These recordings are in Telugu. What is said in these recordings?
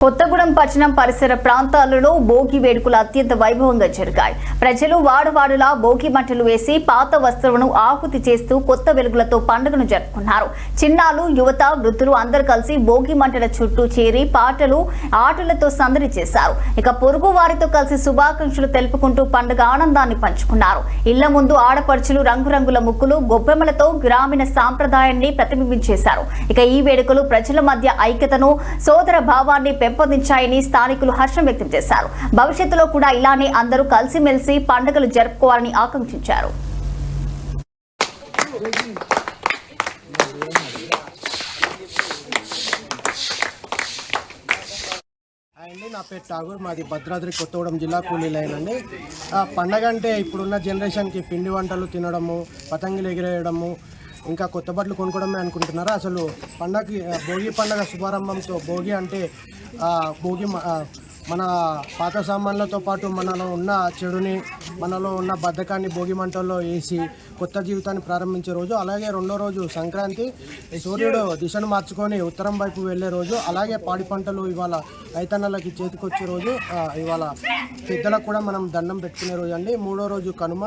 కొత్తగూడెం పట్టణం పరిసర ప్రాంతాలలో భోగి వేడుకలు అత్యంత వైభవంగా జరిగాయి. ప్రజలు వాడవాడులా భోగి మంటలు వేసి పాత వస్త్రాలను ఆహుతి చేస్తూ కొత్త వెలుగులతో పండుగను జరుపుకున్నారు. చిన్నాలు, యువత, వృద్ధులు అందరూ కలిసి భోగి మంటల చుట్టూ చేరి పాటలు, ఆటలతో సందడి చేశారు. ఇక పొరుగు వారితో కలిసి శుభాకాంక్షలు తెలుపుకుంటూ పండుగ ఆనందాన్ని పంచుకున్నారు. ఇళ్ల ముందు ఆడపడుచులు రంగురంగుల ముగ్గులు, గొబ్బెమ్మలతో గ్రామీణ సాంప్రదాయాన్ని ప్రతిబింబించేశారు. ఇక ఈ వేడుకలు ప్రజల మధ్య ఐక్యతను, సోదర భావాన్ని పెంపొందించాయని స్థానికులు హర్షం వ్యక్తం చేశారు. భవిష్యత్తులో కూడా ఇలానే అందరూ కలిసిమెలిసి పండుగలు జరుపుకోవాలని ఆకాంక్షించారు. నా పేరు ఠాగూర్, మాది భద్రాద్రి కొత్తగూడెం జిల్లా కూలీలైనండి. పండగ అంటే ఇప్పుడున్న జనరేషన్కి పిండి వంటలు తినడము, పతంగులు ఎగిరేయడము, ఇంకా కొత్త బట్టలు కొనుక్కోవడమే అనుకుంటున్నారు. అసలు పండగకి భోగి పండగ శుభారంభంతో భోగి అంటే భోగి మన పాత సామాన్లతో పాటు మనలో ఉన్న చెడుని, మనలో ఉన్న బద్ధకాన్ని భోగి మంటల్లో వేసి కొత్త జీవితాన్ని ప్రారంభించే రోజు. అలాగే రెండో రోజు సంక్రాంతి, సూర్యుడు దిశను మార్చుకొని ఉత్తరం వైపు వెళ్ళే రోజు. అలాగే పాడి పంటలు ఇవాళ రైతన్నలకి చేతికొచ్చే రోజు. ఇవాళ పెద్దలకు కూడా మనం దండం పెట్టుకునే రోజు అండి. మూడో రోజు కనుమ.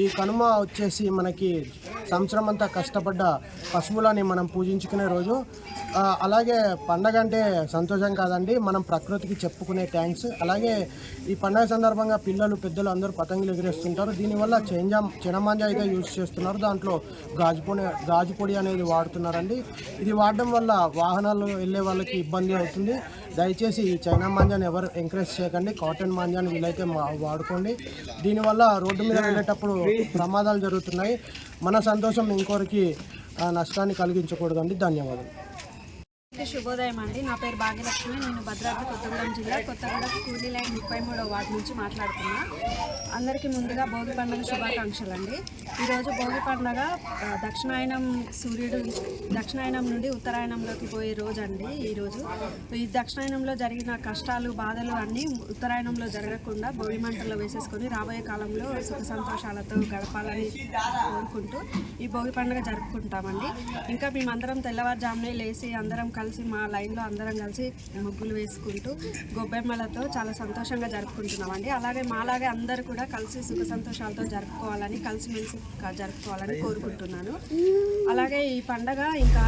ఈ కనుమ వచ్చేసి మనకి సంవత్సరం అంతా కష్టపడ్డ పశువులని మనం పూజించుకునే రోజు. అలాగే పండగ అంటే సంతోషం కాదండి, మనం ప్రకృతికి చెప్పుకునే థ్యాంక్స్. అలాగే ఈ పండగ సందర్భంగా పిల్లలు, పెద్దలు అందరూ పతంగులు ఎగిరేస్తుంటారు. దీనివల్ల చెనమాంజ అయితే యూజ్ చేస్తున్నారు. దాంట్లో గాజు పొడి అనేది వాడుతున్నారండి. ఇది వాడడం వల్ల వాహనాలు వెళ్ళే వాళ్ళకి ఇబ్బంది అవుతుంది. దయచేసి ఈ చైనా మాంజాన్ని ఎవరు ఎంకరేజ్ చేయకండి. కాటన్ మాంజాన్ని వీలైతే వాడుకోండి. దీనివల్ల రోడ్డు మీద వెళ్ళేటప్పుడు ప్రమాదాలు జరుగుతున్నాయి. మన సంతోషం ఇంకొకరికి నష్టాన్ని కలిగించకూడదండి. ధన్యవాదాలు. శుభోదయం అండి. నా పేరు భాగ్యలక్ష్మి. నేను భద్రాద్రి కొత్తగూడెం జిల్లా కొత్తగూడెం కూలీ లైన్ 33వ వార్డు నుంచి మాట్లాడుతున్నా. అందరికీ ముందుగా భోగి పండుగ శుభాకాంక్షలు అండి. ఈరోజు భోగి పండుగ దక్షిణాయనం నుండి ఉత్తరాయణంలోకి పోయే రోజు అండి. ఈరోజు ఈ దక్షిణాయనంలో జరిగిన కష్టాలు, బాధలు అన్నీ ఉత్తరాయణంలో జరగకుండా భోగి మంటల్లో వేసేసుకొని రాబోయే కాలంలో సుఖ సంతోషాలతో గడపాలని కోరుకుంటూ ఈ భోగి పండుగ జరుపుకుంటామండి. ఇంకా మేమందరం తెల్లవారుజామునే లేచి అందరం కలిసి మా లైన్లో అందరం కలిసి ముగ్గులు వేసుకుంటూ గొబ్బెమ్మలతో చాలా సంతోషంగా జరుపుకుంటున్నామండి. అలాగే మాలాగే అందరూ కూడా కలిసి సుఖ సంతోషాలతో జరుపుకోవాలని, కలిసిమెలిసి జరుపుకోవాలని కోరుకుంటున్నాను. అలాగే ఈ పండగ ఇంకా